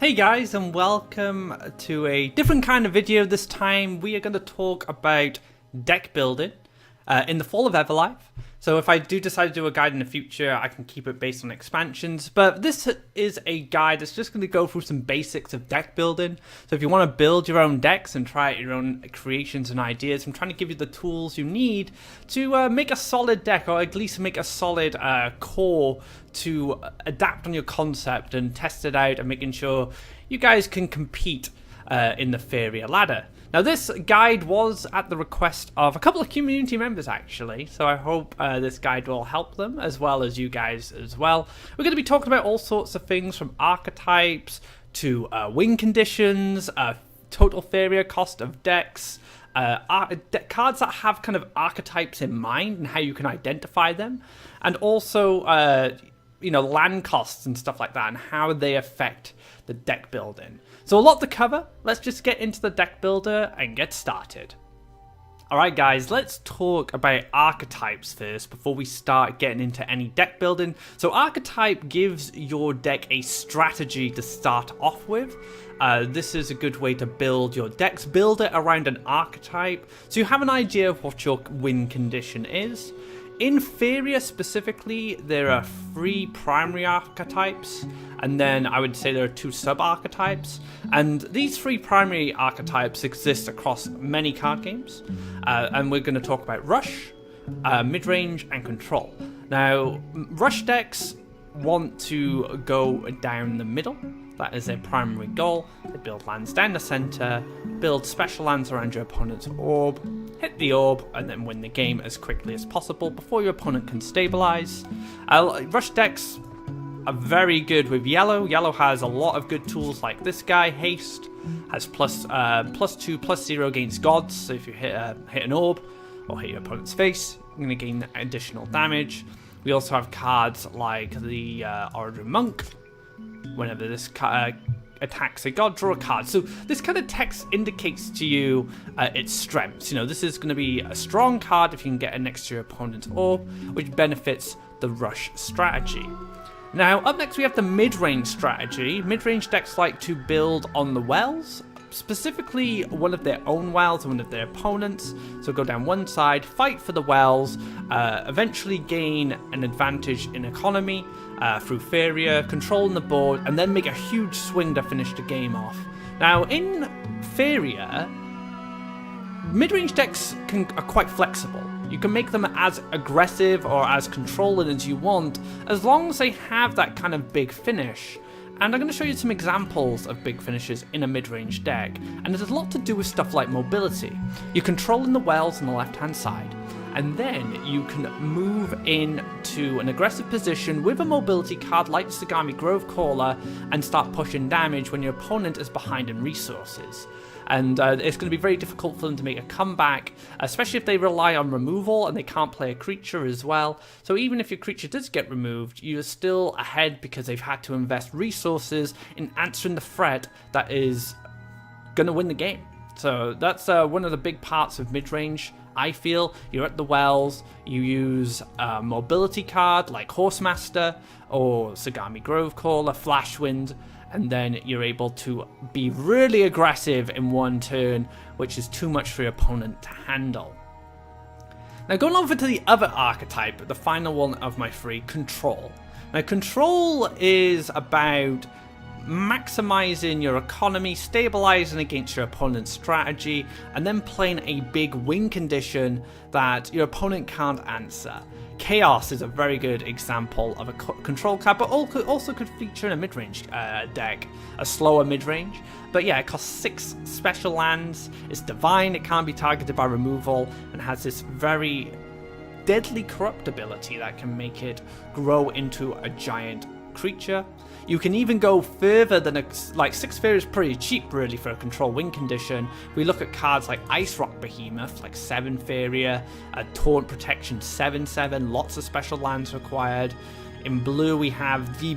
Hey guys, and welcome to a different kind of video. This time we are going to talk about deck building in the fall of Everlife. So if I do decide to do a guide in the future, I can keep it based on expansions. But this is a guide that's just going to go through some basics of deck building. So if you want to build your own decks and try out your own creations and ideas, I'm trying to give you the tools you need to make a solid deck, or at least make a solid core to adapt on your concept and test it out and making sure you guys can compete in the Faeria ladder. Now this guide was at the request of a couple of community members actually, so I hope this guide will help them as well as you guys as well. We're going to be talking about all sorts of things from archetypes to win conditions, total Faeria cost of decks, cards that have kind of archetypes in mind and how you can identify them, and also land costs and stuff like that and how they affect the deck building. So a lot to cover. Let's just get into the deck builder and get started. Alright guys, let's talk about archetypes first before we start getting into any deck building. So archetype gives your deck a strategy to start off with. This is a good way to build your decks. Build it around an archetype so you have an idea of what your win condition is. In Faeria specifically, there are 3 primary archetypes, and then I would say there are 2 sub-archetypes, and these 3 primary archetypes exist across many card games, and we're going to talk about Rush, Midrange, and Control. Now, Rush decks want to go down the middle. That is their primary goal. They build lands down the center, build special lands around your opponent's orb, hit the orb, and then win the game as quickly as possible before your opponent can stabilize. Rush decks are very good with yellow. Yellow has a lot of good tools like this guy. Haste has +2/+0 against gods, so if you hit an orb or hit your opponent's face, you're going to gain additional damage. We also have cards like the Origin Monk. Whenever this attacks a god, draw a card. So this kind of text indicates to you its strengths. This is going to be a strong card if you can get it next to your opponent's orb, which benefits the Rush strategy. Now, up next we have the mid-range strategy. Mid-range decks like to build on the wells, specifically one of their own wells and one of their opponents. So go down one side, fight for the wells, eventually gain an advantage in economy through Faeria, controlling the board, and then make a huge swing to finish the game off. Now in Faeria, mid-range decks are quite flexible. You can make them as aggressive or as controlling as you want, as long as they have that kind of big finish. And I'm going to show you some examples of big finishes in a mid-range deck, and it has a lot to do with stuff like mobility. You're controlling the wells on the left-hand side, and then you can move into an aggressive position with a mobility card like Sagami Grovecaller and start pushing damage when your opponent is behind in resources. And it's going to be very difficult for them to make a comeback, especially if they rely on removal and they can't play a creature as well. So even if your creature does get removed, you're still ahead because they've had to invest resources in answering the threat that is going to win the game. So that's one of the big parts of mid-range. I feel you're at the wells, you use a mobility card like Horsemaster or Sagami Grovecaller, Flashwind, and then you're able to be really aggressive in one turn, which is too much for your opponent to handle. Now going over to the other archetype, the final one of my 3, Control. Now Control is about maximizing your economy, stabilizing against your opponent's strategy, and then playing a big win condition that your opponent can't answer. Chaos is a very good example of a control card, but also could feature in a mid-range deck, a slower mid-range. But yeah, it costs 6 special lands, it's divine, it can't be targeted by removal, and has this very deadly corrupt ability that can make it grow into a giant creature. You can even go further than 6 Faeria is pretty cheap really for a control win condition. We look at cards like Ice Rock Behemoth, like 7 Faeria, Taunt Protection 7/7, lots of special lands required. In blue we have the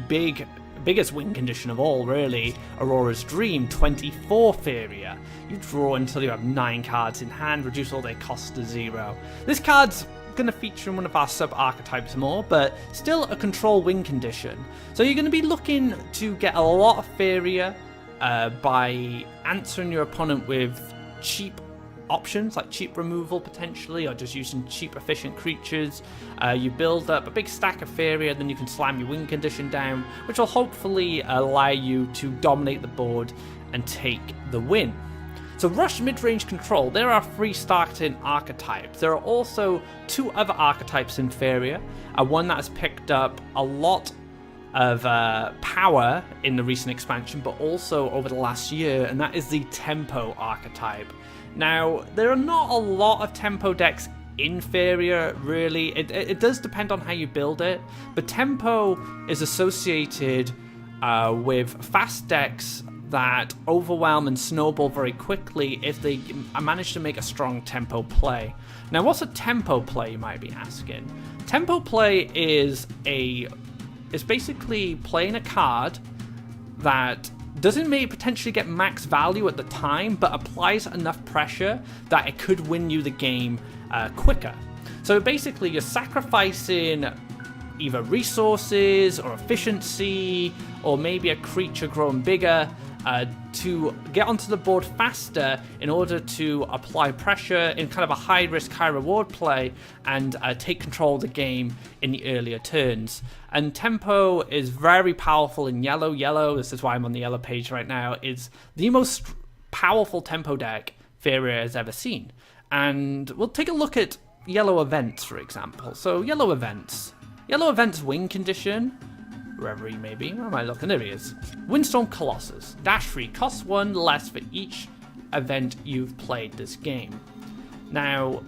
biggest win condition of all really, Aurora's Dream, 24 Faeria. You draw until you have 9 cards in hand, reduce all their costs to 0. This card's going to feature in one of our sub-archetypes more, but still a control win condition. So you're going to be looking to get a lot of Faeria by answering your opponent with cheap options like cheap removal potentially, or just using cheap efficient creatures. You build up a big stack of Faeria, then you can slam your win condition down, which will hopefully allow you to dominate the board and take the win. So rush mid-range control, there are 3 starting archetypes. There are also 2 other archetypes in Faeria, one that has picked up a lot of power in the recent expansion, but also over the last year, and that is the tempo archetype. Now, there are not a lot of tempo decks in Faeria, really. It does depend on how you build it, but tempo is associated with fast decks that overwhelm and snowball very quickly if they manage to make a strong tempo play. Now, what's a tempo play, you might be asking? Tempo play is basically playing a card that doesn't maybe potentially get max value at the time, but applies enough pressure that it could win you the game quicker. So basically, you're sacrificing either resources or efficiency, or maybe a creature growing bigger to get onto the board faster in order to apply pressure in kind of a high-risk, high-reward play and take control of the game in the earlier turns. And tempo is very powerful in yellow. Yellow, this is why I'm on the yellow page right now, is the most powerful tempo deck Faeria has ever seen. And we'll take a look at yellow events, for example. So yellow events win condition, wherever he may be. Where am I looking? There he is. Windstorm Colossus. Dash 3, costs 1 less for each event you've played this game. Now,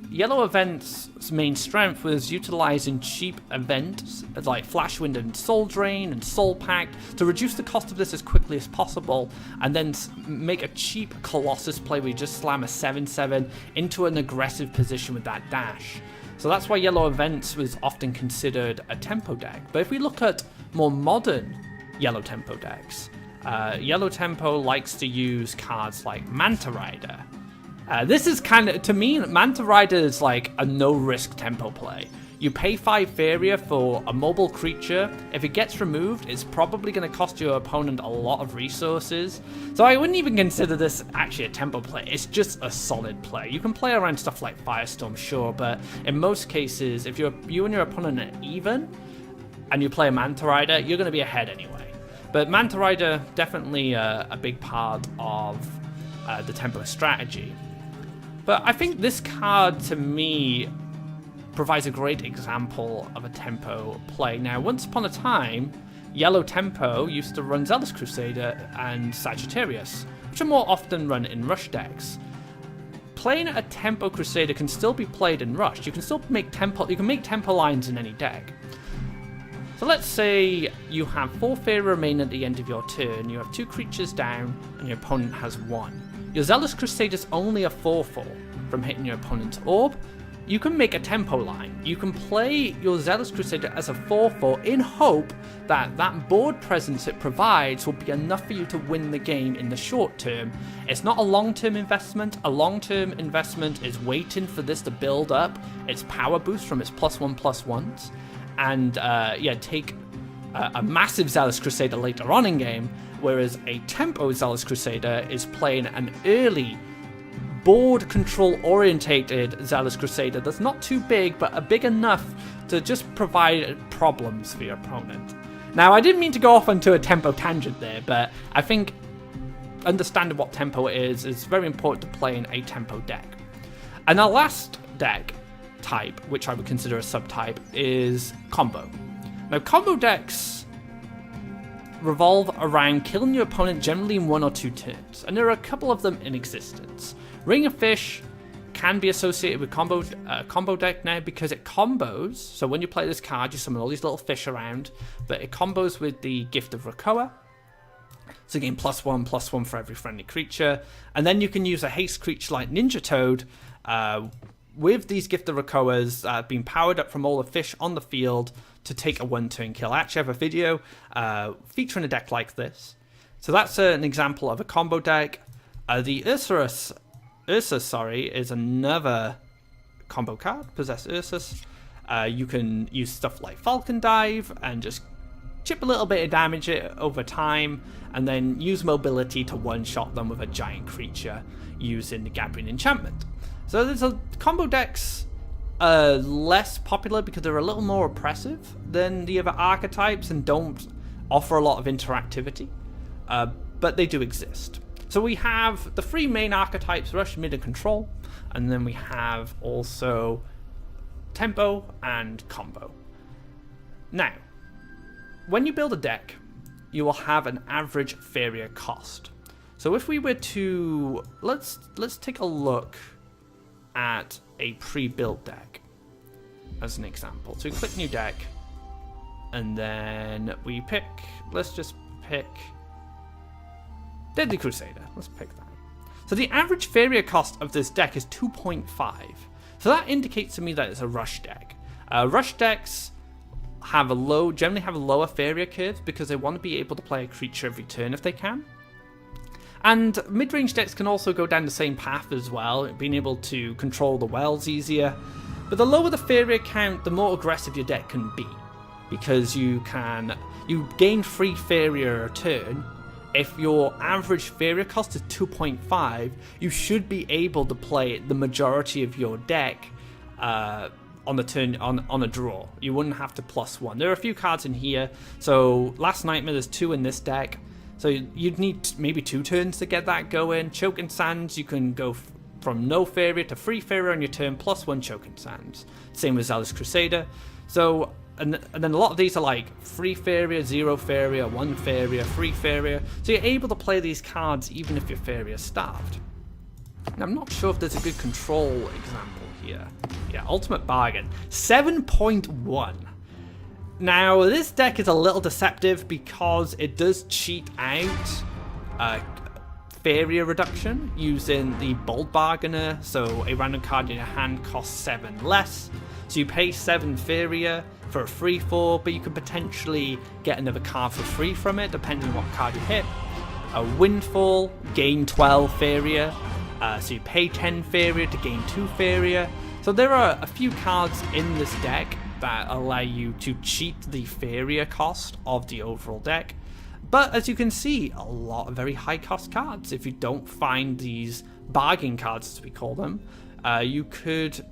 yellow events' main strength was utilizing cheap events like Flash Wind and Soul Drain and Soul Pact to reduce the cost of this as quickly as possible, and then make a cheap Colossus play where you just slam a 7/7 into an aggressive position with that dash. So that's why yellow events was often considered a tempo deck. But if we look at more modern yellow tempo decks, yellow tempo likes to use cards like Manta Rider. This is kind of, to me, Manta Rider is like a no-risk tempo play. You pay 5 Faeria for a mobile creature. If it gets removed, it's probably going to cost your opponent a lot of resources. So I wouldn't even consider this actually a tempo play. It's just a solid play. You can play around stuff like Firestorm, sure, but in most cases, if you and your opponent are even, and you play a Manta Rider, you're going to be ahead anyway. But Manta Rider, definitely a big part of the tempo strategy. But I think this card, to me, provides a great example of a tempo play. Now, once upon a time, yellow tempo used to run Zealous Crusader and Sagittarius, which are more often run in rush decks. Playing a tempo Crusader can still be played in rush. You can still make tempo. You can make tempo lines in any deck. So let's say you have 4 Faeria remain at the end of your turn. You have 2 creatures down, and your opponent has 1. Your Zealous Crusader is only a 4/4 from hitting your opponent's orb. You can make a tempo line. You can play your Zealous Crusader as a 4/4 in hope that that board presence it provides will be enough for you to win the game in the short term. It's not a long-term investment. A long-term investment is waiting for this to build up its power boost from its +1/+1s, and take a massive Zealous Crusader later on in game, whereas a tempo Zealous Crusader is playing an early board control orientated Zealous Crusader that's not too big, but big enough to just provide problems for your opponent. Now, I didn't mean to go off onto a tempo tangent there, but I think understanding what tempo is very important to play in a tempo deck. And our last deck type, which I would consider a subtype, is combo. Now, combo decks revolve around killing your opponent generally in 1 or 2 turns, and there are a couple of them in existence. Ring of Fish can be associated with combo deck now because it combos. So when you play this card, you summon all these little fish around, but it combos with the Gift of Krakoa. So again, +1/+1 for every friendly creature, and then you can use a haste creature like Ninja Toad with these Gift of Krakoas being powered up from all the fish on the field to take a 1-turn kill. I actually have a video featuring a deck like this. So that's an example of a combo deck. The Ursus, is another combo card. Possess Ursus. You can use stuff like Falcon Dive and just chip a little bit of damage over time, and then use mobility to one-shot them with a giant creature using the Gabrian enchantment. So there's a combo decks less popular because they're a little more oppressive than the other archetypes and don't offer a lot of interactivity, but they do exist. So we have the three main archetypes: Rush, Mid, and Control, and then we have also Tempo and Combo. Now, when you build a deck, you will have an average Faeria cost. So if we were to let's take a look at a pre-built deck as an example. So we click new deck, and then we pick, let's just pick Deadly Crusader. Let's pick that. So the average Faeria cost of this deck is 2.5. So that indicates to me that it's a rush deck. Rush decks generally have a lower Faeria curve because they want to be able to play a creature every turn if they can. And mid-range decks can also go down the same path as well, being able to control the wells easier. But the lower the Faeria count, the more aggressive your deck can be, because you gain 3 Faeria a turn. If your average Faeria cost is 2.5, you should be able to play the majority of your deck on the turn on a draw. You wouldn't have to +1. There are a few cards in here. So Last Nightmare, there's 2 in this deck. So you'd need maybe 2 turns to get that going. Choking Sands, you can go from no Faeria to 3 Faeria on your turn, +1 Choking Sands. Same with Zealous Crusader. So, and then a lot of these are like 3 Faeria, 0 Faeria, 1 Faeria, 3 Faeria. So you're able to play these cards even if your Faeria is starved. Now, I'm not sure if there's a good control example here. Yeah, Ultimate Bargain, 7.1. Now, this deck is a little deceptive because it does cheat out Faeria reduction using the Bold Bargainer. So a random card in your hand costs 7 less. So you pay 7 Faeria for a 3/4, but you could potentially get another card for free from it, depending on what card you hit. A Windfall, gain 12 Faeria. So you pay 10 Faeria to gain 2 Faeria. So there are a few cards in this deck that allow you to cheat the Faeria cost of the overall deck. But as you can see, a lot of very high cost cards. If you don't find these bargain cards, as we call them, you could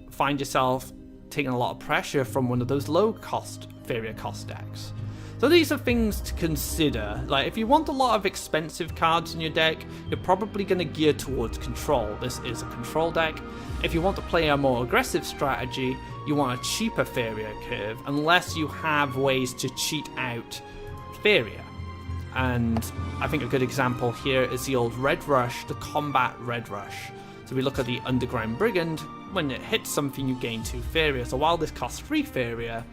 find yourself taking a lot of pressure from one of those low cost Faeria cost decks. So these are things to consider. Like, if you want a lot of expensive cards in your deck, you're probably going to gear towards Control. This is a Control deck. If you want to play a more aggressive strategy, you want a cheaper Faeria curve, unless you have ways to cheat out Faeria. And I think a good example here is the old Red Rush, the Combat Red Rush. So we look at the Underground Brigand. When it hits something, you gain 2 Faeria. So while this costs 3 Faeria,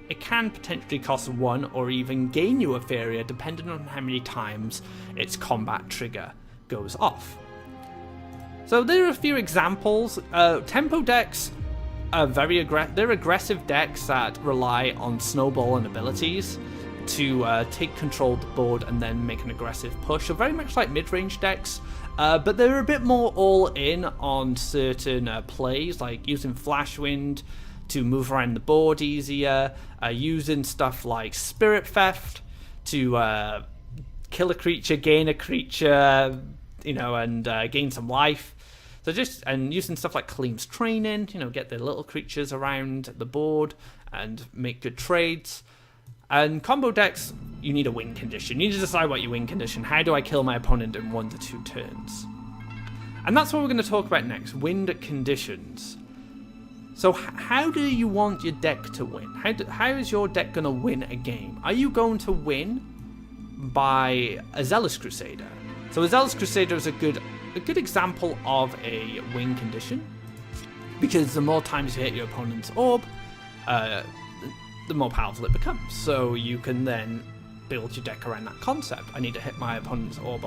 it can potentially cost 1 or even gain you a Faeria, depending on how many times its combat trigger goes off. So there are a few examples. Tempo decks are they're aggressive decks that rely on snowball and abilities to take control of the board and then make an aggressive push. So very much like mid-range decks, but they're a bit more all-in on certain plays, like using Flashwind to move around the board easier, using stuff like Spirit Theft to kill a creature, gain a creature, and gain some life. So and using stuff like Kaleem's Training, get the little creatures around the board and make good trades. And combo decks, you need a win condition. You need to decide what your win condition. How do I kill my opponent in 1 to 2 turns? And that's what we're going to talk about next, win conditions. So how do you want your deck to win? How is your deck going to win a game? Are you going to win by a Zealous Crusader? So a Zealous Crusader is a good example of a win condition, because the more times you hit your opponent's orb, the more powerful it becomes. So you can then build your deck around that concept. I need to hit my opponent's orb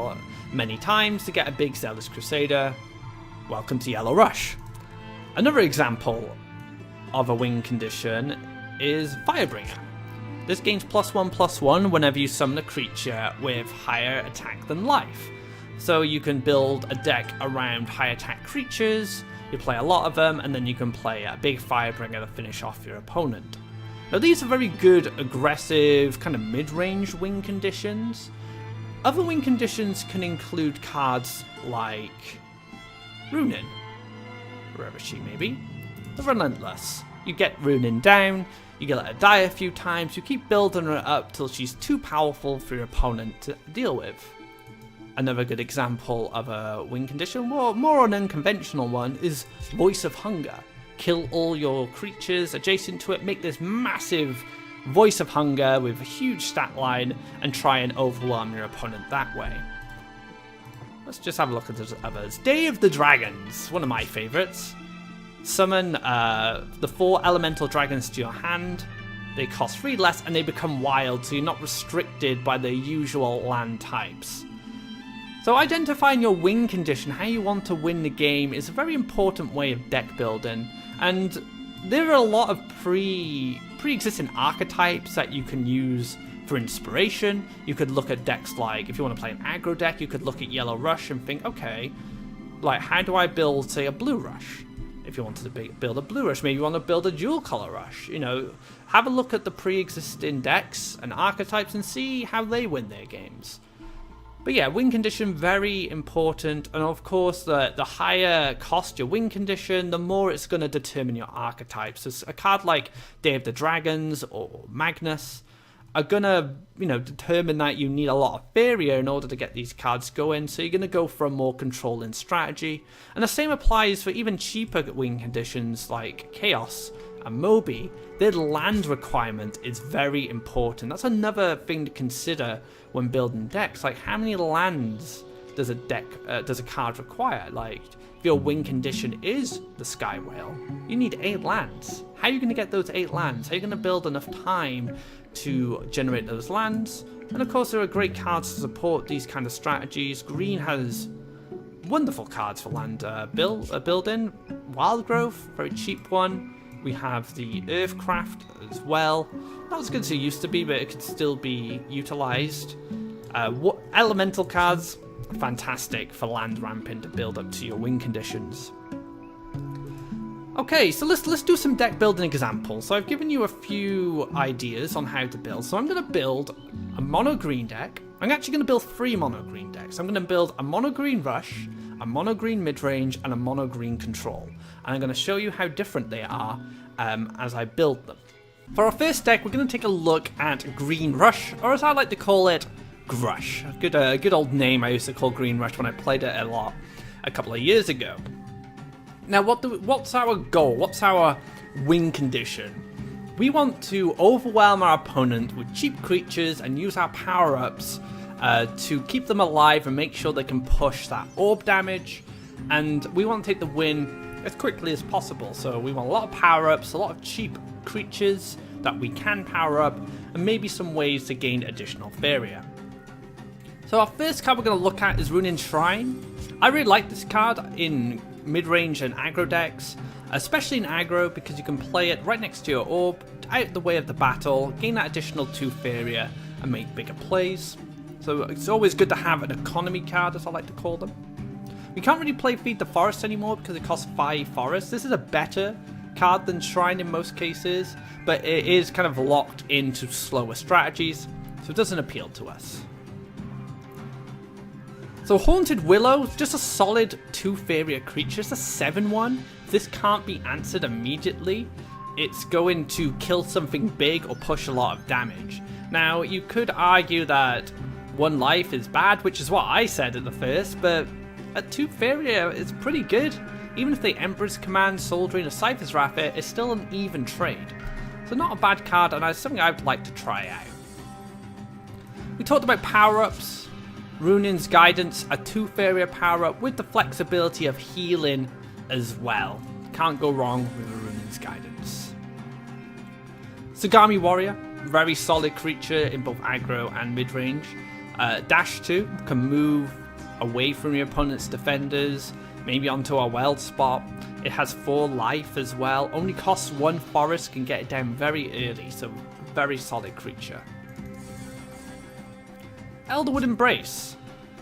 many times to get a big Zealous Crusader. Welcome to Yellow Rush. Another example of a win condition is Firebringer. This gains +1/+1 whenever you summon a creature with higher attack than life. So you can build a deck around high attack creatures, you play a lot of them, and then you can play a big Firebringer to finish off your opponent. Now these are very good, aggressive, kind of mid-range win conditions. Other win conditions can include cards like Runin, wherever she may be. The Relentless. You get Runin down, you let her die a few times, you keep building her up till she's too powerful for your opponent to deal with. Another good example of a win condition, more an unconventional one, is Voice of Hunger. Kill all your creatures adjacent to it, make this massive Voice of Hunger with a huge stat line, and try and overwhelm your opponent that way. Let's just have a look at the others. Day of the Dragons, one of my favourites. Summon the 4 elemental dragons to your hand. They cost 3 less and they become wild, so you're not restricted by the usual land types. So identifying your win condition, how you want to win the game, is a very important way of deck building. And there are a lot of pre-existing archetypes that you can use for inspiration. You could look at decks like, if you want to play an aggro deck, you could look at Yellow Rush and think, okay, like how do I build, say, a Blue Rush? If you wanted to build a Blue Rush, maybe you want to build a dual color Rush. You know, have a look at the pre-existing decks and archetypes and see how they win their games. But yeah, win condition, very important, and of course the higher cost your win condition, the more it's going to determine your archetypes. So a card like Day of the Dragons or Magnus are going to, determine that you need a lot of Faeria in order to get these cards going, so you're going to go for a more controlling strategy. And the same applies for even cheaper win conditions like Chaos and Moby. Their land requirement is very important. That's another thing to consider when building decks. Like, how many lands does a card require? Like, if your win condition is the Sky Whale, you need 8 lands. How are you going to get those 8 lands? How are you going to build enough time to generate those lands? And of course, there are great cards to support these kind of strategies. Green has wonderful cards for land building. Wild Growth, very cheap one. We have the Earthcraft as well. Not as good as it used to be, but it could still be utilized. Elemental cards, fantastic for land ramping to build up to your win conditions. Okay, so let's do some deck building examples. So I've given you a few ideas on how to build. So I'm going to build a mono green deck. I'm actually going to build 3 mono green decks. I'm going to build a mono green Rush, a mono green midrange, and a mono green control. And I'm going to show you how different they are as I build them. For our first deck, we're going to take a look at Green Rush, or as I like to call it, Grush. A good old name I used to call Green Rush when I played it a lot a couple of years ago. Now, what's our goal? What's our win condition? We want to overwhelm our opponent with cheap creatures and use our power-ups to keep them alive and make sure they can push that orb damage. And we want to take the win as quickly as possible. So we want a lot of power-ups, a lot of cheap creatures that we can power up, and maybe some ways to gain additional Faeria. So our first card we're going to look at is Runin Shrine. I really like this card in mid-range and aggro decks, especially in aggro because you can play it right next to your orb, out the way of the battle, gain that additional 2 Faeria, and make bigger plays. So it's always good to have an economy card, as I like to call them. We can't really play Feed the Forest anymore because it costs 5 forests. This is a better card than Shrine in most cases, but it is kind of locked into slower strategies, so it doesn't appeal to us. So Haunted Willow, just a solid 2 Faeria creature, it's a 7/1. This can't be answered immediately. It's going to kill something big or push a lot of damage. Now, you could argue that 1 life is bad, which is what I said at the first, but at 2 Faeria, it's pretty good. Even if they Emperor's Command, Soul Drain, or Cypher's Wrath, it's still an even trade. So not a bad card, and it's something I'd like to try out. We talked about power-ups. Runin's Guidance, a 2 Faeria power-up with the flexibility of healing as well. Can't go wrong with a Runin's Guidance. Sagami Warrior, very solid creature in both aggro and mid-range. Dash 2, can move away from your opponent's defenders, maybe onto a wild spot. It has 4 life as well, only costs 1 forest, can get it down very early, so very solid creature. Elderwood Embrace,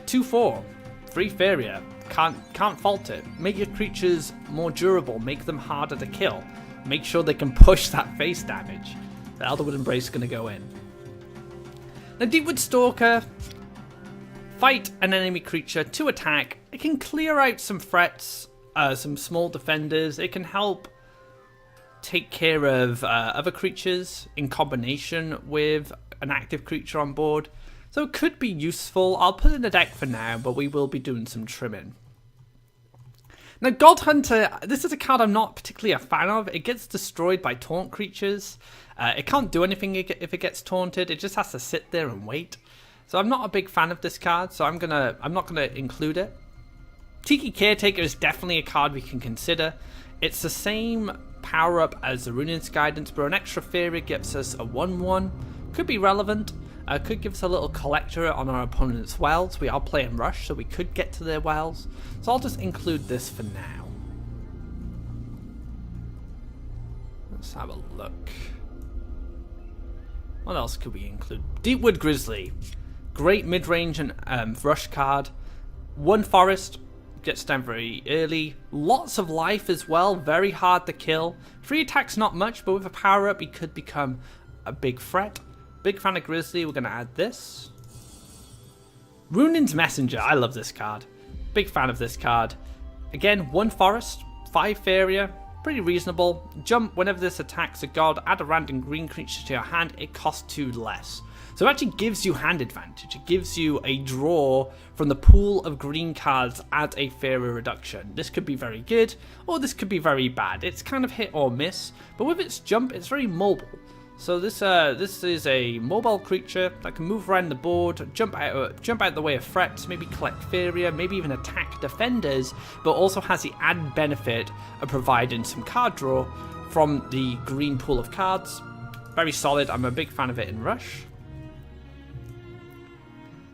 2/4, 3 Faeria, can't fault it. Make your creatures more durable, make them harder to kill, make sure they can push that face damage. The Elderwood Embrace is going to go in. Now, Deepwood Stalker, fight an enemy creature to attack. It can clear out some threats, some small defenders. It can help take care of other creatures in combination with an active creature on board. So it could be useful. I'll put it in the deck for now, but we will be doing some trimming. Now, God Hunter, this is a card I'm not particularly a fan of. It gets destroyed by taunt creatures. It can't do anything if it gets taunted. It just has to sit there and wait. So I'm not a big fan of this card, so I'm not gonna include it. Tiki Caretaker is definitely a card we can consider. It's the same power up as the Runin's Guidance, but an extra Faeria gives us a 1/1. Could be relevant. Could give us a little collector on our opponent's wells. We are playing Rush, so we could get to their wells. So I'll just include this for now. Let's have a look. What else could we include? Deepwood Grizzly. Great mid-range and Rush card. 1 forest. Gets down very early. Lots of life as well. Very hard to kill. 3 attacks not much, but with a power-up he could become a big threat. Big fan of Grizzly, we're going to add this. Runin's Messenger, I love this card. Big fan of this card. Again, 1 forest, 5 Faeria, pretty reasonable. Jump, whenever this attacks a god, add a random green creature to your hand, it costs 2 less. So it actually gives you hand advantage. It gives you a draw from the pool of green cards at a Faeria reduction. This could be very good, or this could be very bad. It's kind of hit or miss, but with its jump, it's very mobile. So this is a mobile creature that can move around the board, jump out the way of threats, maybe collect Faeria, maybe even attack defenders, but also has the added benefit of providing some card draw from the green pool of cards. Very solid. I'm a big fan of it in Rush.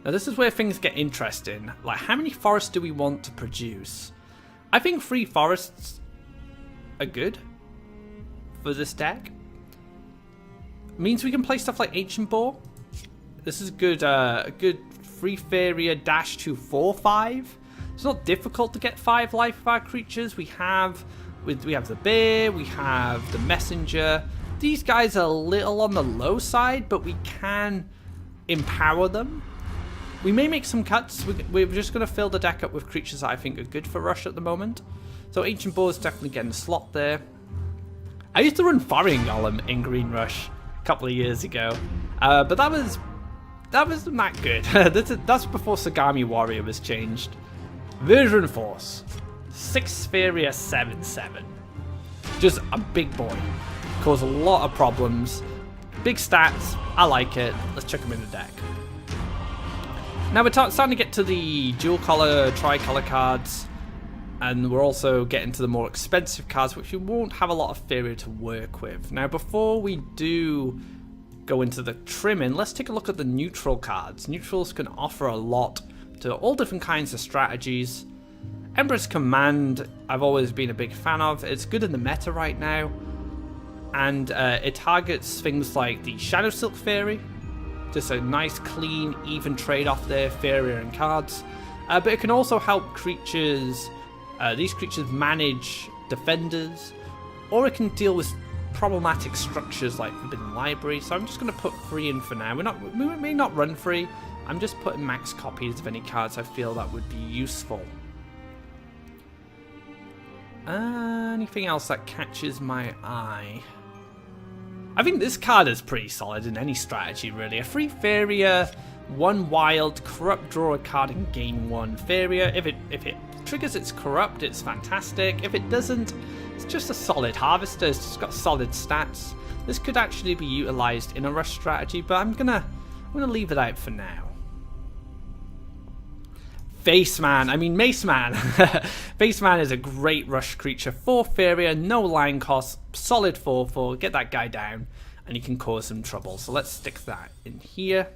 Now this is where things get interesting. Like, how many forests do we want to produce? I think 3 forests are good for this deck. Means we can play stuff like Ancient Boar. This is a good 3 Faeria dash to 4/5. It's not difficult to get 5 life of our creatures. We have the bear, we have the messenger. These guys are a little on the low side, but we can empower them. We may make some cuts. We're just going to fill the deck up with creatures that I think are good for Rush at the moment. So Ancient Boar is definitely getting a slot there. I used to run Faeria Golem in Green Rush couple of years ago, but that wasn't that good. That's before Sagami Warrior was changed. Version Force, 6 Faeria 7/7, just a big boy, cause a lot of problems, big stats. I like it. Let's chuck him in the deck. Now we're starting to get to the dual color, tri-color cards, and we're also getting to the more expensive cards, which you won't have a lot of Faeria to work with. Now, before we do go into the trimming, let's take a look at the neutral cards. Neutrals can offer a lot to all different kinds of strategies. Emperor's Command, I've always been a big fan of. It's good in the meta right now, and it targets things like the Shadow Silk Fairy. Just a nice, clean, even trade-off there, Faeria and cards. But it can also help creatures. These creatures manage defenders, or it can deal with problematic structures like Forbidden Library. So I'm just going to put 3 in for now. We may not run 3. I'm just putting max copies of any cards I feel that would be useful. Anything else that catches my eye? I think this card is pretty solid in any strategy, really. A 3 Faeria, 1 wild, corrupt, draw a card and gain 1 Faeria. If it triggers its corrupt, it's fantastic. If it doesn't, it's just a solid harvester. It's just got solid stats. This could actually be utilized in a Rush strategy, but I'm gonna leave it out for now. Maceman Maceman is a great Rush creature. 4 Faeria, no line cost, solid 4/4. Get that guy down, and he can cause some trouble. So let's stick that in here.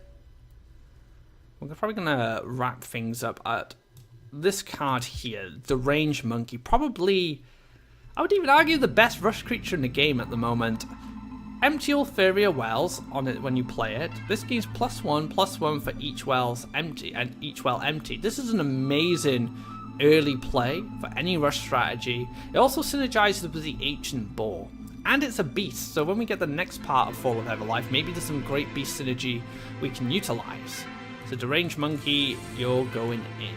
We're probably gonna wrap things up at this card here, the Range Monkey. Probably, I would even argue, the best Rush creature in the game at the moment. Empty all Faeria wells on it when you play it. This gains +1/+1 for each well's empty and each well empty. This is an amazing early play for any Rush strategy. It also synergizes with the Ancient Boar. And it's a beast, so when we get the next part of Fall of Everlife, maybe there's some great beast synergy we can utilize. So Deranged Monkey, you're going in.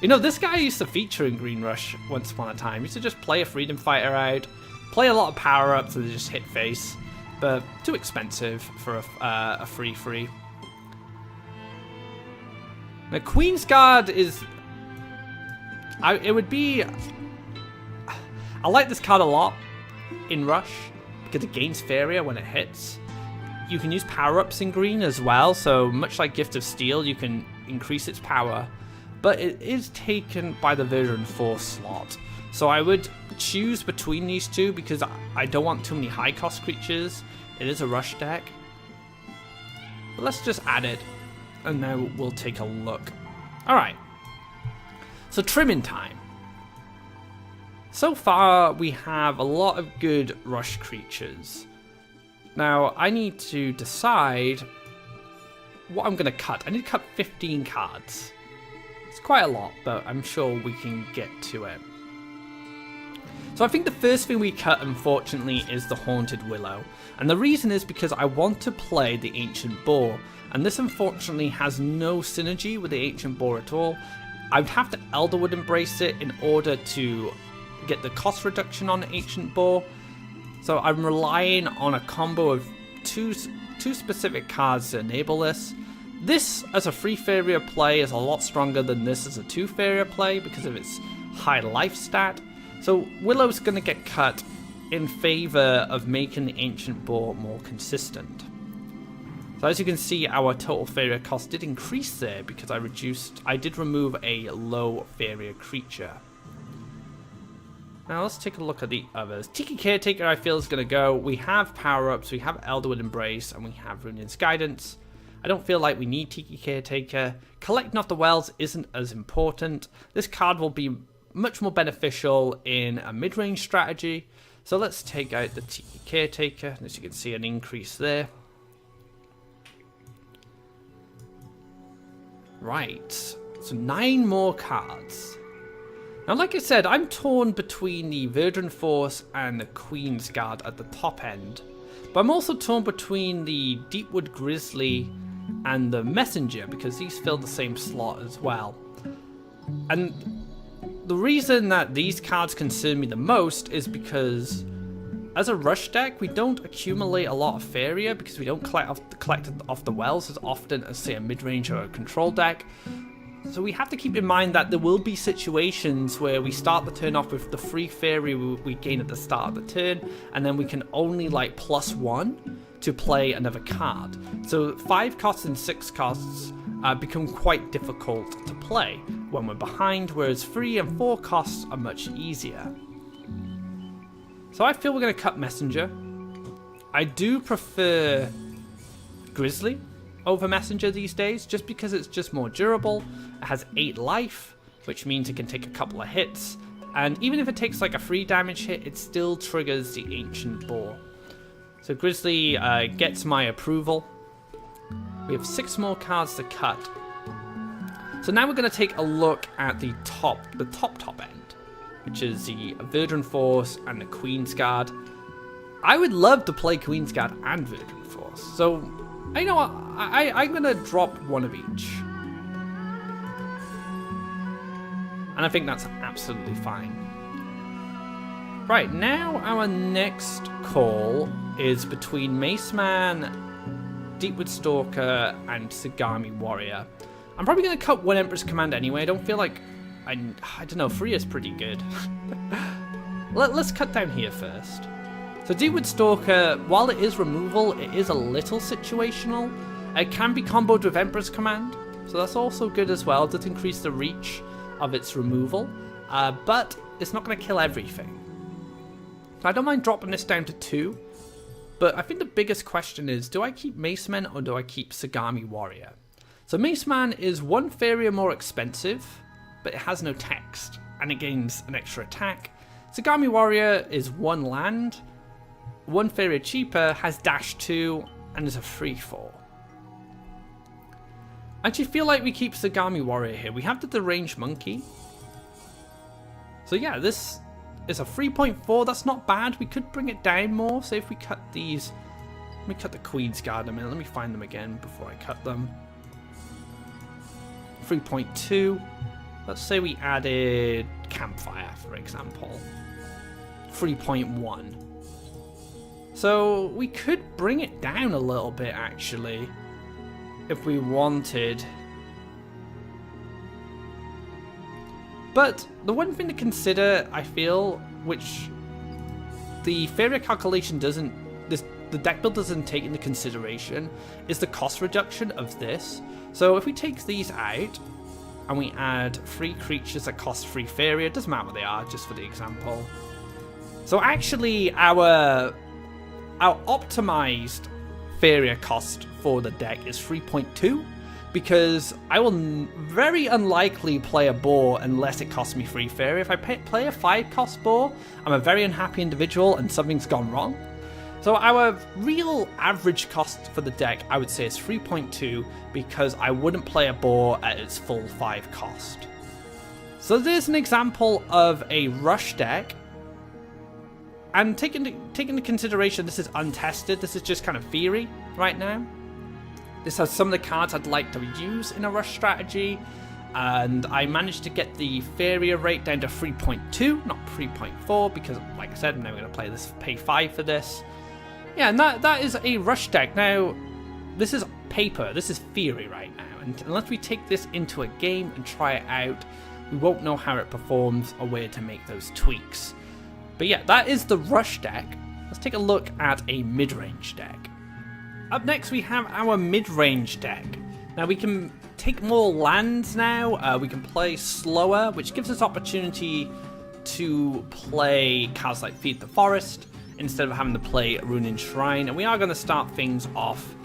You know, this guy used to feature in Green Rush once upon a time. He used to just play a Freedom Fighter out, play a lot of power-ups and just hit face, but too expensive for a free. Now, Queen's Guard is... it would be... I like this card a lot in Rush because it gains Faeria when it hits. You can use power-ups in green as well, so much like Gift of Steel, you can increase its power. But it is taken by the Verdant Force slot. So I would choose between these two because I don't want too many high-cost creatures. It is a Rush deck. But let's just add it, and now we'll take a look. Alright. So trimming time. So far, we have a lot of good Rush creatures. Now, I need to decide what I'm going to cut. I need to cut 15 cards. It's quite a lot, but I'm sure we can get to it. So I think the first thing we cut, unfortunately, is the Haunted Willow. And the reason is because I want to play the Ancient Boar. And this, unfortunately, has no synergy with the Ancient Boar at all. I would have to Elderwood Embrace it in order to get the cost reduction on Ancient Boar. So I'm relying on a combo of two specific cards to enable this. This as a free Faeria play is a lot stronger than this as a 2 Faeria play because of its high life stat. So Willow's going to get cut in favor of making the Ancient Boar more consistent. So as you can see, our total Faeria cost did increase there because I did remove a low Faeria creature. Now let's take a look at the others. Tiki Caretaker I feel is going to go. We have power-ups, we have Elderwood Embrace, and we have Runin's Guidance. I don't feel like we need Tiki Caretaker. Collecting off the Wells isn't as important. This card will be much more beneficial in a mid-range strategy. So let's take out the Tiki Caretaker. As you can see, an increase there. Right, so 9 more cards. Now, like I said, I'm torn between the Verdant Force and the Queen's Guard at the top end. But I'm also torn between the Deepwood Grizzly and the Messenger because these fill the same slot as well. And the reason that these cards concern me the most is because as a Rush deck, we don't accumulate a lot of Faeria because we don't collect off the Wells as often as, say, a mid-range or a control deck. So we have to keep in mind that there will be situations where we start the turn off with the free Faeria we gain at the start of the turn, and then we can only like +1 to play another card. So 5 costs and 6 costs become quite difficult to play when we're behind, whereas 3 and 4 costs are much easier. So I feel we're going to cut Messenger. I do prefer Grizzly over Messenger these days, just because it's just more durable. It has 8 life, which means it can take a couple of hits, and even if it takes like a 3 damage hit, it still triggers the Ancient Boar. So Grizzly gets my approval. We have 6 more cards to cut. So now we're going to take a look at the top end, which is the Verdant Force and the Queen's Guard. I would love to play Queen's Guard and Verdant Force, so you know what, I'm going to drop one of each. And I think that's absolutely fine. Right, now our next call is between Maceman, Deepwood Stalker, and Sagami Warrior. I'm probably going to cut one Emperor's Command anyway. I don't feel like... I don't know, Freya's pretty good. Let's cut down here first. So Deepwood Stalker, while it is removal, it is a little situational. It can be comboed with Emperor's Command, so that's also good as well. It does increase the reach of its removal, but it's not going to kill everything. So I don't mind dropping this down to 2, but I think the biggest question is, do I keep Maceman or do I keep Sagami Warrior? So Maceman is 1 Faeria more expensive, but it has no text, and it gains an extra attack. Sagami Warrior is 1 land, 1 Faeria cheaper, has dash 2, and is a 3/4. I actually feel like we keep Sagami Warrior here. We have the Deranged Monkey. So yeah, this is a 3.4. That's not bad. We could bring it down more. So if we cut these, let me cut the Queen's Guard a minute. Let me find them again before I cut them. 3.2. Let's say we added Campfire, for example. 3.1. So we could bring it down a little bit, actually, if we wanted. But the one thing to consider, I feel, which the Faeria calculation doesn't, the deck build doesn't take into consideration, is the cost reduction of this. So if we take these out, and we add 3 creatures that cost 3 Faeria, it doesn't matter what they are, just for the example. So actually, our optimized Faeria cost for the deck is 3.2, because I will very unlikely play a boar unless it costs me 3 Faeria. If I play a 5-cost boar, I'm a very unhappy individual and something's gone wrong. So our real average cost for the deck, I would say, is 3.2, because I wouldn't play a boar at its full 5 cost. So there's an example of a rush deck. And take into consideration, this is untested. This is just kind of theory right now. This has some of the cards I'd like to use in a rush strategy. And I managed to get the Faeria rate down to 3.2, not 3.4, because, like I said, I'm never going to play this, pay 5 for this. Yeah, and that is a rush deck. Now, this is paper. This is theory right now. And unless we take this into a game and try it out, we won't know how it performs or where to make those tweaks. But yeah, that is the rush deck. Let's take a look at a mid-range deck. Up next, we have our mid-range deck. Now, we can take more lands now. We can play slower, which gives us opportunity to play cards like Feed the Forest, instead of having to play Ruined Shrine. And we are going to start things off...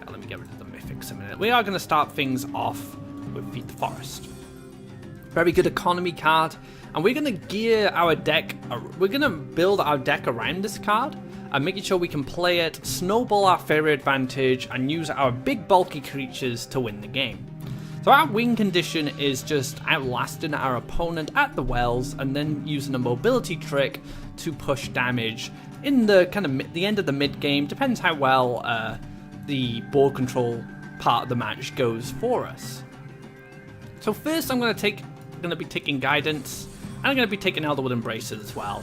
let me get rid of the Mythics a minute. We are going to start things off with Feed the Forest. Very good economy card. And we're going to gear our deck... we're going to build our deck around this card, and making sure we can play it, snowball our Faeria advantage, and use our big bulky creatures to win the game. So our win condition is just outlasting our opponent at the wells, and then using a mobility trick to push damage in the kind of the end of the mid game. Depends how well the board control part of the match goes for us. So first, I'm going to be taking Guidance, and I'm going to be taking Elderwood Embraces as well.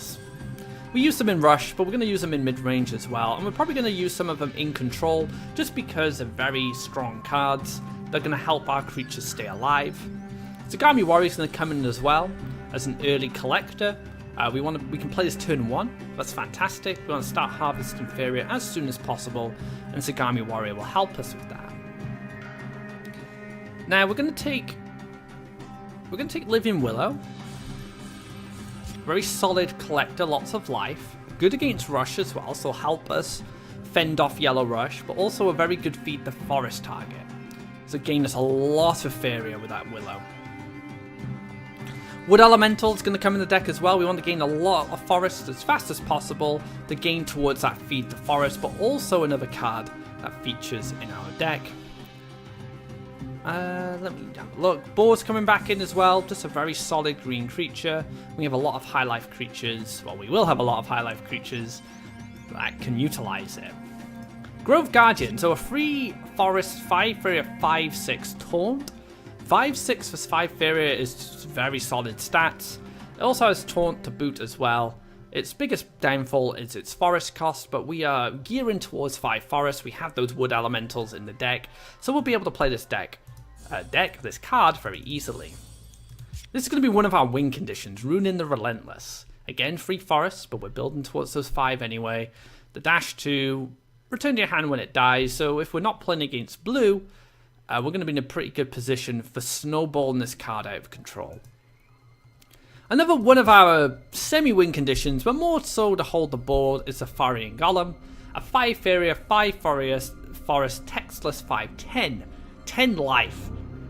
We use them in Rush, but we're going to use them in mid-range as well, and we're probably going to use some of them in Control, just because they're very strong cards. They're going to help our creatures stay alive. Zagami Warrior is going to come in as well as an early collector. We can play this turn 1. That's fantastic. We want to start harvesting Faeria as soon as possible, and Zagami Warrior will help us with that. Now we're going to take Living Willow. Very solid collector, lots of life. Good against Rush as well, so help us fend off Yellow Rush, but also a very good Feed the Forest target. So gain us a lot of Faeria with that Willow. Wood Elemental is going to come in the deck as well. We want to gain a lot of Forest as fast as possible to gain towards that Feed the Forest, but also another card that features in our deck. Let me have a look. Boar's coming back in as well. Just a very solid green creature. We have a lot of high life creatures. Well, we will have a lot of high life creatures that can utilize it. Grove Guardian. So a free forest 5 Faeria 5/6 taunt. 5/6 for 5 Faeria is very solid stats. It also has taunt to boot as well. Its biggest downfall is its forest cost, but we are gearing towards 5 forests. We have those wood elementals in the deck, so we'll be able to play this this card very easily. This is going to be one of our win conditions, Ruining the Relentless. Again, 3 forests, but we're building towards those 5 anyway. The dash to return to your hand when it dies, so if we're not playing against blue, we're going to be in a pretty good position for snowballing this card out of control. Another one of our semi-win conditions, but more so to hold the board, is the Thorian Golem. A 5 Faeria, 5 forest, textless 5/10. 10 life.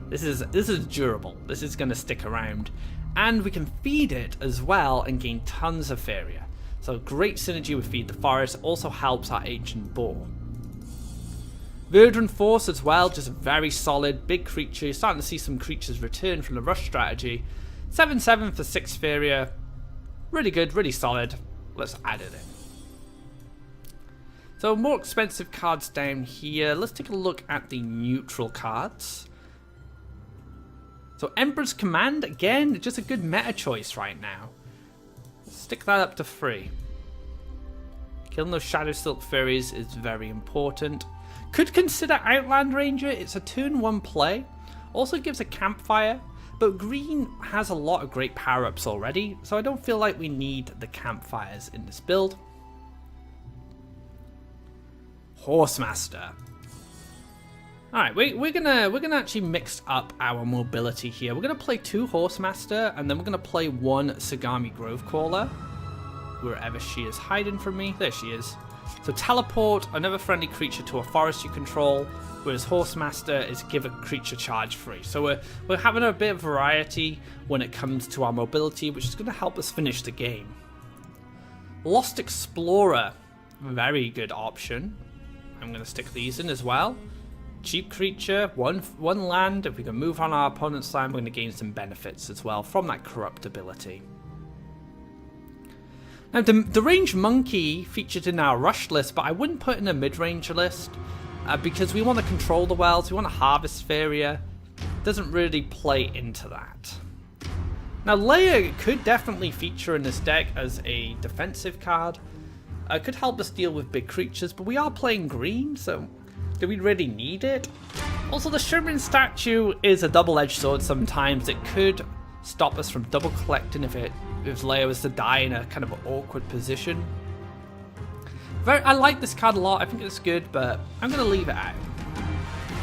This is durable. This is going to stick around. And we can feed it as well and gain tons of Faeria. So great synergy with Feed the Forest. Also helps our Ancient Boar. Verdant Force as well, just very solid, big creature. You're starting to see some creatures return from the rush strategy. 7/7 for 6 Faeria. Really good, really solid. Let's add it in. So more expensive cards down here. Let's take a look at the neutral cards. So Emperor's Command, again, just a good meta choice right now. Stick that up to 3. Killing those Shadow Silk Fairies is very important. Could consider Outland Ranger, it's a turn 1 play. Also gives a campfire, but green has a lot of great power-ups already, so I don't feel like we need the campfires in this build. Horsemaster. Alright, we're gonna actually mix up our mobility here. We're gonna play 2 Horsemaster, and then we're gonna play 1 Sagami Grovecrawler. Wherever she is hiding from me. There she is. So teleport another friendly creature to a forest you control, whereas Horsemaster is give a creature charge free. So we're having a bit of variety when it comes to our mobility, which is gonna help us finish the game. Lost Explorer, very good option. I'm gonna stick these in as well. Cheap creature, one land. If we can move on our opponent's land, we're going to gain some benefits as well from that corruptibility. Now, the range monkey featured in our rush list, but I wouldn't put in a mid-range list because we want to control the wells, we want to harvest Faeria. Doesn't really play into that. Now, Leia could definitely feature in this deck as a defensive card. Could help us deal with big creatures, but we are playing green, so do we really need it? Also, the Shimmering Statue is a double-edged sword sometimes. It could stop us from double collecting if Leia was to die in a kind of awkward position. I like this card a lot. I think it's good, but I'm going to leave it out.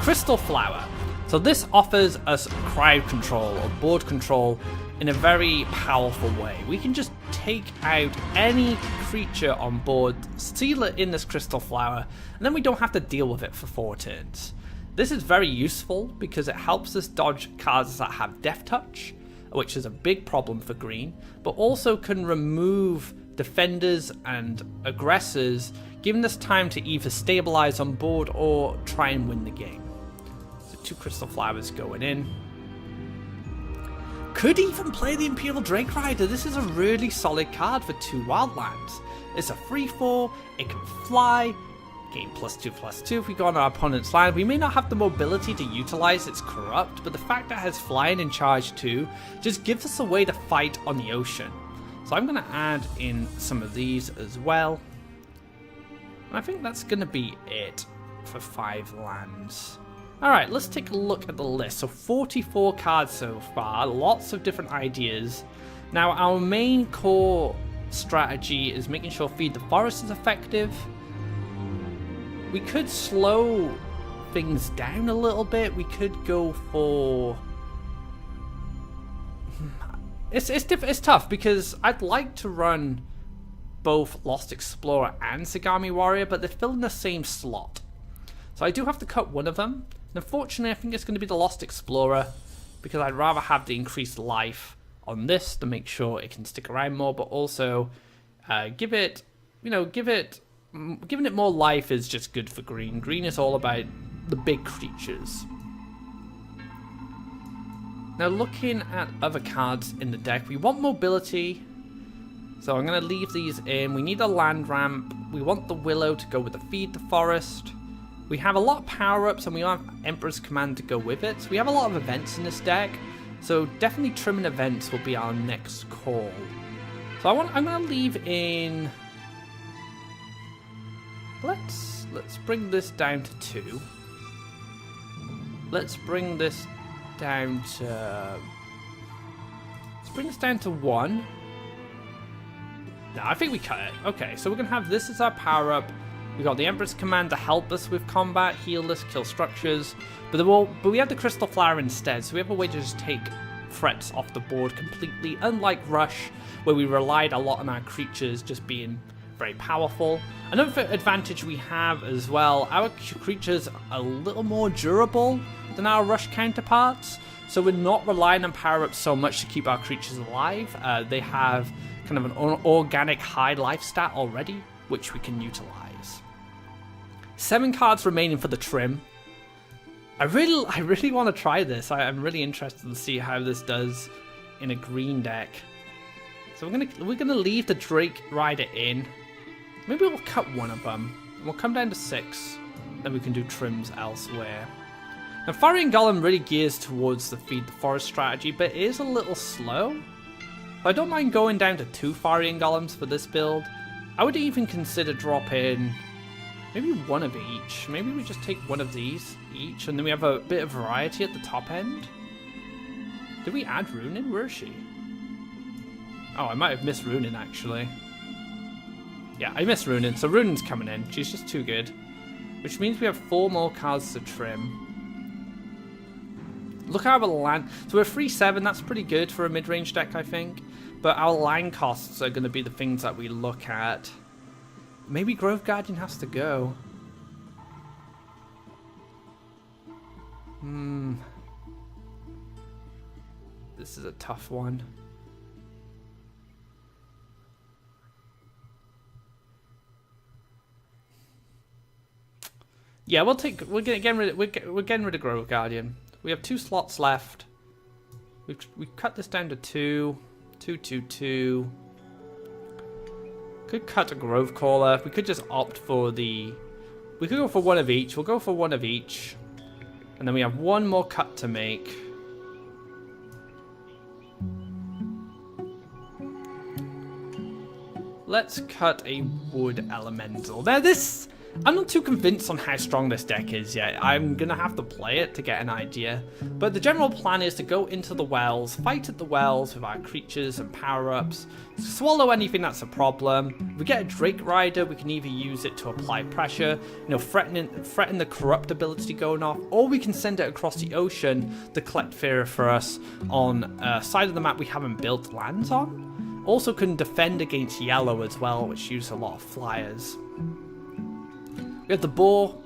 Crystal Flower. So this offers us crowd control or board control in a very powerful way. We can just take out any creature on board, seal it in this Crystal Flower, and then we don't have to deal with it for 4 turns. This is very useful because it helps us dodge cards that have Death Touch, which is a big problem for green, but also can remove defenders and aggressors, giving us time to either stabilize on board or try and win the game. So 2 Crystal Flowers going in. Could even play the Imperial Drake Rider. This is a really solid card for 2 wildlands. It's a 3/4, it can fly, gain +2/+2 if we go on our opponent's land. We may not have the mobility to utilize its corrupt, but the fact that it has flying and charge too just gives us a way to fight on the ocean. So I'm going to add in some of these as well. And I think that's going to be it for 5 lands. Alright, let's take a look at the list. So 44 cards so far, lots of different ideas. Now our main core strategy is making sure Feed the Forest is effective. We could slow things down a little bit. We could go for... It's tough because I'd like to run both Lost Explorer and Sagami Warrior, but they're filling the same slot. So I do have to cut one of them. And unfortunately, I think it's going to be the Lost Explorer because I'd rather have the increased life on this to make sure it can stick around more, but also giving it more life is just good for green. Green is all about the big creatures. Now, looking at other cards in the deck, we want mobility, so I'm going to leave these in. We need a land ramp. We want the Willow to go with the Feed the Forest. We have a lot of power-ups, and we have Emperor's Command to go with it. So we have a lot of events in this deck, so definitely trimming events will be our next call. So I'm going to leave in... Let's bring this down to 2. Let's bring this down to... Let's bring this down to 1. No, I think we cut it. Okay, so we're going to have this as our power-up. We got the Emperor's Command to help us with combat, heal us, kill structures. But we have the Crystal Flower instead, so we have a way to just take threats off the board completely. Unlike Rush, where we relied a lot on our creatures just being very powerful. Another advantage we have as well, our creatures are a little more durable than our Rush counterparts. So we're not relying on power-ups so much to keep our creatures alive. They have kind of an organic high life stat already, which we can utilize. 7 cards remaining for the trim. I really want to try this. I'm really interested to see how this does in a green deck. So we're gonna leave the Drake Rider in. Maybe we'll cut one of them. We'll come down to 6. Then we can do trims elsewhere. Now, Faeria Golem really gears towards the feed the forest strategy, but it is a little slow. I don't mind going down to 2 Faeria Golems for this build. I would even consider dropping maybe one of each. Maybe we just take one of these each, and then we have a bit of variety at the top end. Did we add Runin? Where is she? Oh, I might have missed Runin, actually. Yeah, I missed Runin, so Runin's coming in. She's just too good. Which means we have 4 more cards to trim. Look at our land. So we're 3-7, that's pretty good for a mid-range deck, I think. But our land costs are going to be the things that we look at. Maybe Grove Guardian has to go. This is a tough one. Yeah, we're getting rid of Grove Guardian. We have 2 slots left. We've cut this down to 2. 2, 2, 2. Could cut a Grove Caller. We could just opt for the... We could go for one of each. We'll go for one of each. And then we have one more cut to make. Let's cut a Wood Elemental. Now this... I'm not too convinced on how strong this deck is yet. I'm going to have to play it to get an idea. But the general plan is to go into the wells, fight at the wells with our creatures and power-ups, swallow anything that's a problem. If we get a Drake Rider, we can either use it to apply pressure, threaten the corrupt ability going off, or we can send it across the ocean to collect Faeria for us on a side of the map we haven't built lands on. Also can defend against yellow as well, which uses a lot of flyers. We have the boar,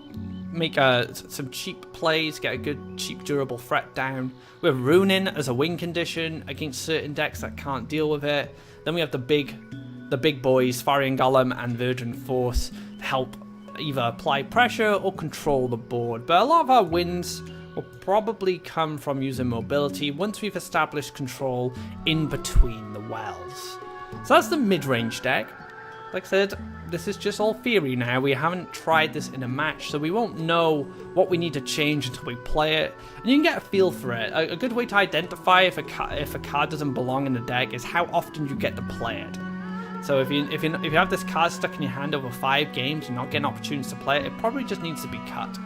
make some cheap plays, get a good, cheap, durable threat down. We have Runin as a win condition against certain decks that can't deal with it. Then we have the big boys, Faeria Golem and Virgin Force, to help either apply pressure or control the board. But a lot of our wins will probably come from using mobility once we've established control in between the wells. So that's the mid-range deck. Like I said, this is just all theory now. We haven't tried this in a match, so we won't know what we need to change until we play it. And you can get a feel for it. A good way to identify if a card doesn't belong in the deck is how often you get to play it. So if you have this card stuck in your hand over 5 games and not getting opportunities to play it, it probably just needs to be cut.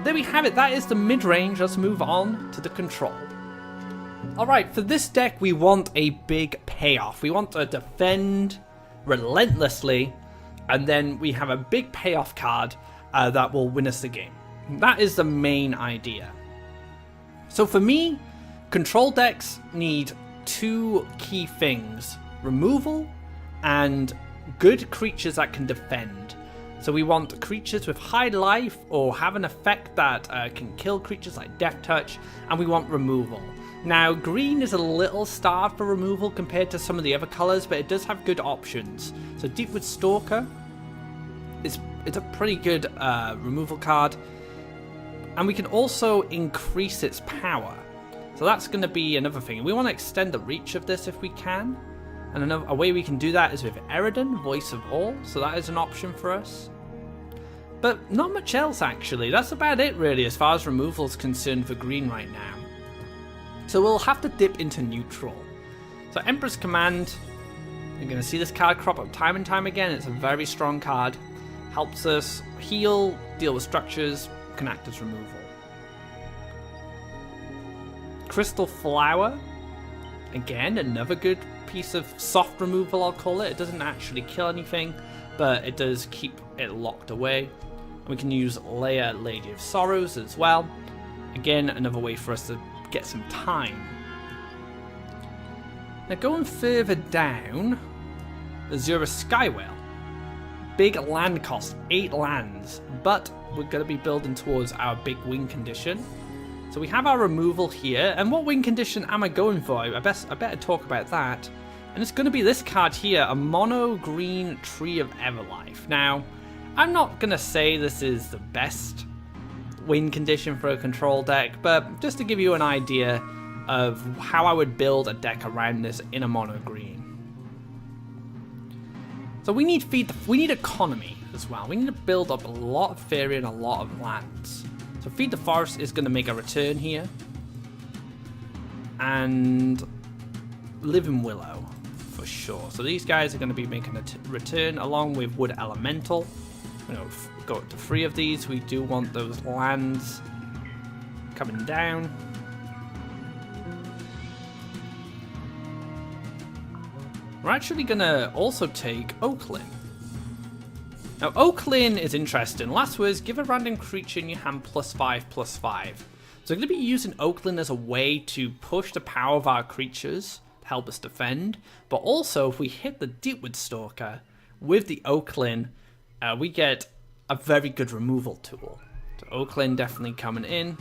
There we have it. That is the mid-range. Let's move on to the control. Alright, for this deck we want a big payoff. We want to defend relentlessly, and then we have a big payoff card that will win us the game. That is the main idea. So for me, control decks need 2 key things: removal and good creatures that can defend. So we want creatures with high life or have an effect that can kill creatures like Death Touch, and we want removal. Now, green is a little starved for removal compared to some of the other colours, but it does have good options. So Deepwood Stalker is a pretty good removal card. And we can also increase its power. So that's going to be another thing. We want to extend the reach of this if we can. And a way we can do that is with Eridan, Voice of All. So that is an option for us. But not much else, actually. That's about it, really, as far as removal is concerned for green right now. So we'll have to dip into neutral. So Emperor's Command, you're going to see this card crop up time and time again. It's a very strong card. Helps us heal, deal with structures, can act as removal. Crystal Flower, again, another good piece of soft removal, I'll call it. It doesn't actually kill anything, but it does keep it locked away. And we can use Leia, Lady of Sorrows as well. Again, another way for us to get some time. Now going further down, Azura Skywhale. Big land cost, 8 lands, but we're going to be building towards our big win condition. So we have our removal here, and what win condition am I going for? I better talk about that. And it's going to be this card here, a mono green Tree of Everlife. Now, I'm not going to say this is the best win condition for a control deck, but just to give you an idea of how I would build a deck around this in a mono green. So we need economy as well. We need to build up a lot of Faeria and a lot of lands. So Feed the Forest is going to make a return here. And Living Willow, for sure. So these guys are going to be making a return along with Wood Elemental. Go up to 3 of these. We do want those lands coming down. We're actually going to also take Oaklin. Now, Oaklin is interesting. Last words, give a random creature in your hand +5/+5. So we're going to be using Oaklin as a way to push the power of our creatures to help us defend. But also, if we hit the Deepwood Stalker with the Oaklin, we get a very good removal tool. So Oaklin definitely coming in.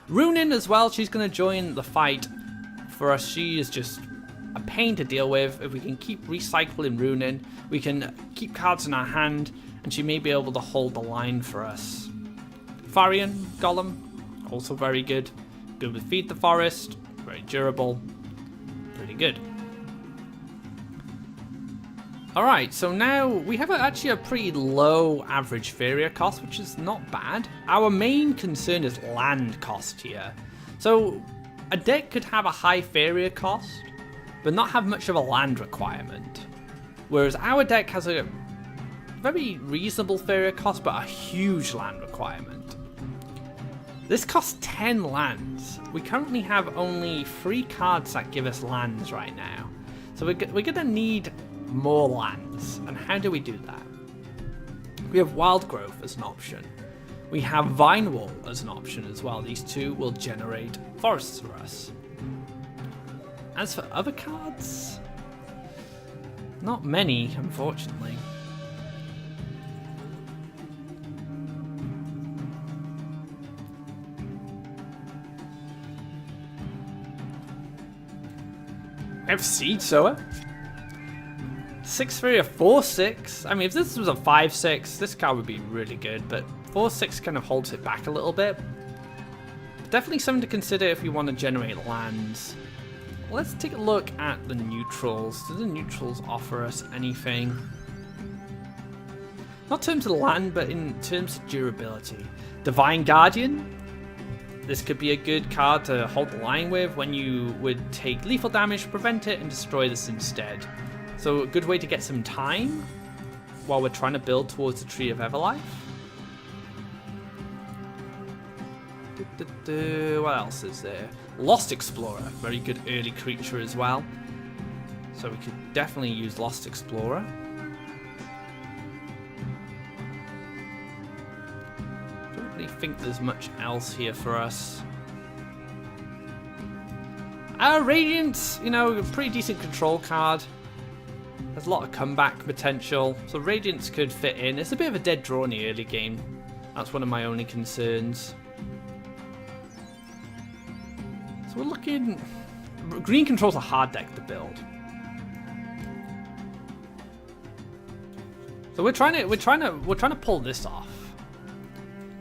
Runin as well, she's going to join the fight for us. She is just a pain to deal with. If we can keep recycling Runin, we can keep cards in our hand, and she may be able to hold the line for us. Farian Golem, also very good. Good with Feed the Forest, very durable, pretty good. Alright, so now we have actually a pretty low average Faeria cost, which is not bad. Our main concern is land cost here. So a deck could have a high Faeria cost, but not have much of a land requirement. Whereas our deck has a very reasonable Faeria cost, but a huge land requirement. This costs 10 lands. We currently have only 3 cards that give us lands right now. So we're going to need more lands. And how do we do that? We have Wild Growth as an option. We have Vine Wall as an option as well. These two will generate forests for us. As for other cards, not many, unfortunately. I have Seed Sower. 6/3 or 4/6. I mean, if this was a 5/6, this card would be really good, but 4/6 kind of holds it back a little bit. Definitely something to consider if you want to generate lands. Let's take a look at the neutrals. Do the neutrals offer us anything? Not in terms of land, but in terms of durability. Divine Guardian. This could be a good card to hold the line with when you would take lethal damage, prevent it, and destroy this instead. So a good way to get some time while we're trying to build towards the Tree of Everlife. What else is there? Lost Explorer, very good early creature as well. So we could definitely use Lost Explorer. Don't really think there's much else here for us. Radiance, a pretty decent control card. There's a lot of comeback potential, so Radiance could fit in. It's a bit of a dead draw in the early game. That's one of my only concerns. So we're looking. Green control's a hard deck to build. So we're trying to pull this off.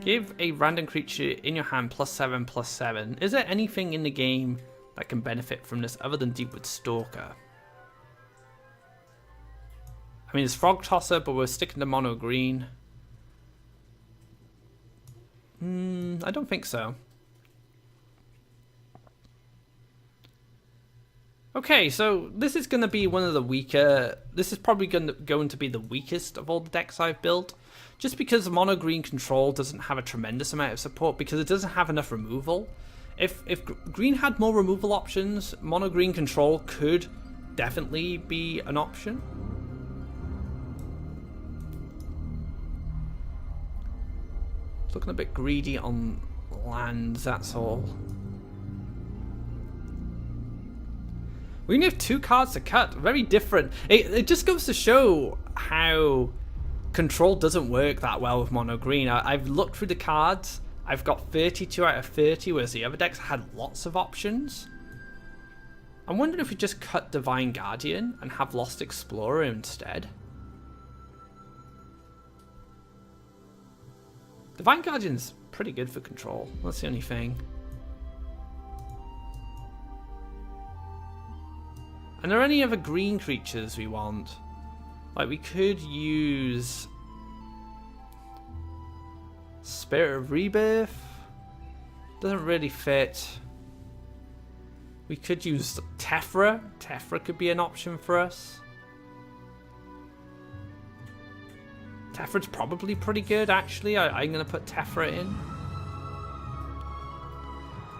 Give a random creature in your hand +7/+7. Is there anything in the game that can benefit from this other than Deepwood Stalker? I mean, it's Frog Tosser, but we're sticking to mono green. I don't think so. Okay, so this is going to be one of the weaker. This is probably going to be the weakest of all the decks I've built, just because mono green control doesn't have a tremendous amount of support because it doesn't have enough removal. If green had more removal options, mono green control could definitely be an option. Looking a bit greedy on lands, that's all. We only have 2 cards to cut. Very different. It just goes to show how control doesn't work that well with mono green. I've looked through the cards. I've got 32 out of 30, whereas the other decks had lots of options. I'm wondering if we just cut Divine Guardian and have Lost Explorer instead. Divine Guardian's pretty good for control. That's the only thing. And are there any other green creatures we want? Like, we could use Spirit of Rebirth. Doesn't really fit. We could use Tephra. Tephra could be an option for us. Tephra's probably pretty good, actually. I'm going to put Tephra in.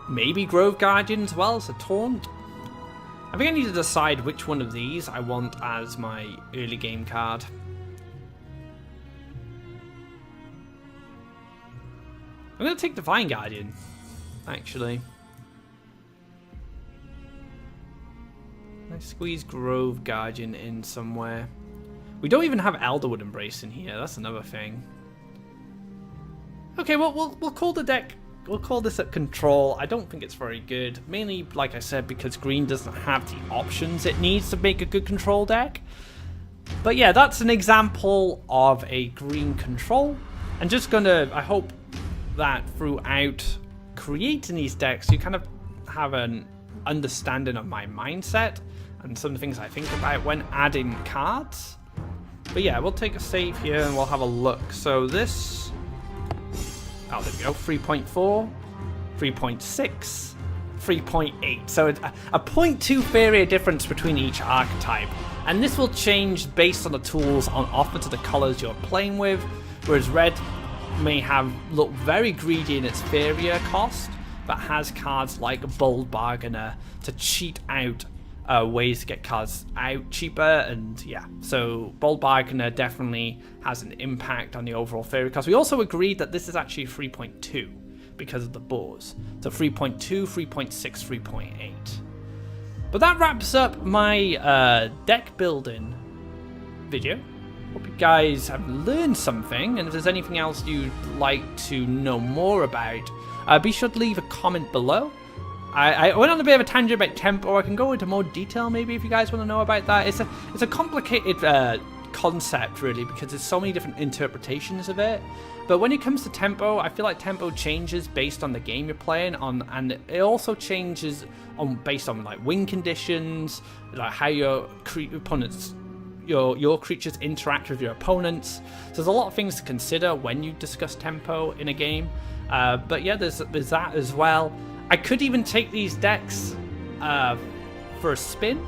Maybe Grove Guardian as well as a taunt. I think I need to decide which one of these I want as my early game card. I'm going to take Divine Guardian, actually. I squeeze Grove Guardian in somewhere. We don't even have Elderwood Embrace in here. That's another thing. Okay, well, we'll call the deck. We'll call this at Control. I don't think it's very good. Mainly, like I said, because green doesn't have the options it needs to make a good Control deck. But yeah, that's an example of a green Control. I'm just gonna, I hope that throughout creating these decks, you kind of have an understanding of my mindset and some things I think about when adding cards. But yeah, we'll take a save here and we'll have a look. So this, oh, there we go, 3.4, 3.6, 3.8. So it's a 0.2 Faeria difference between each archetype. And this will change based on the tools on offer to the colors you're playing with, whereas red may look very greedy in its Faeria cost, but has cards like Bold Bargainer to cheat out ways to get cards out cheaper. And yeah, so Bold Bargainer definitely has an impact on the overall Faeria cost. We also agreed that this is actually 3.2 because of the boars. So 3.2, 3.6, 3.8. But that wraps up my deck building video. Hope you guys have learned something, and if there's anything else you'd like to know more about, be sure to leave a comment below. I went on a bit of a tangent about tempo. I can go into more detail maybe if you guys want to know about that. It's a complicated concept really, because there's so many different interpretations of it. But when it comes to tempo, I feel like tempo changes based on the game you're playing on, and it also changes based on like win conditions, like how your opponents, your creatures interact with your opponents. So there's a lot of things to consider when you discuss tempo in a game. But yeah, there's that as well. I could even take these decks for a spin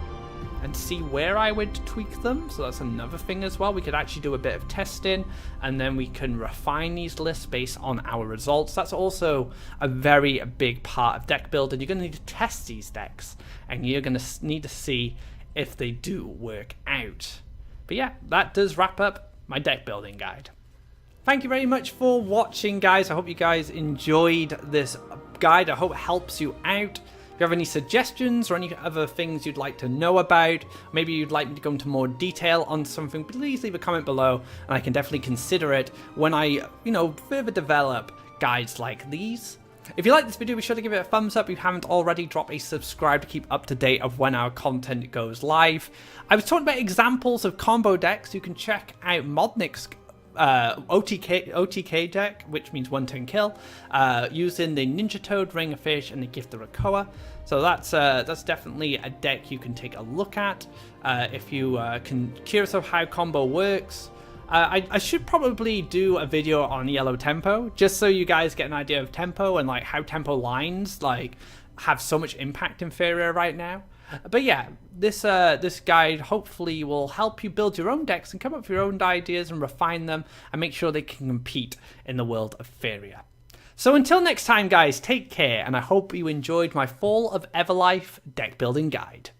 and see where I would tweak them. So that's another thing as well. We could actually do a bit of testing, and then we can refine these lists based on our results. That's also a very big part of deck building. You're going to need to test these decks, and you're going to need to see if they do work out. But yeah, that does wrap up my deck building guide. Thank you very much for watching, guys. I hope you guys enjoyed this guide. I hope it helps you out. If you have any suggestions or any other things you'd like to know about, maybe you'd like me to go into more detail on something, please leave a comment below, and I can definitely consider it when I, further develop guides like these. If you like this video, be sure to give it a thumbs up. If you haven't already, drop a subscribe to keep up to date of when our content goes live. I was talking about examples of combo decks. You can check out Modnik's OTK deck, which means 1-turn kill, using the Ninja Toad, Ring of Fish, and the Gift of Krakoa. So that's definitely a deck you can take a look at if you curious of how combo works. I should probably do a video on yellow tempo, just so you guys get an idea of tempo and like how tempo lines like have so much impact in Faeria right now. But yeah, this guide hopefully will help you build your own decks and come up with your own ideas and refine them and make sure they can compete in the world of Faeria. So until next time, guys, take care, and I hope you enjoyed my Fall of Everlife deck building guide.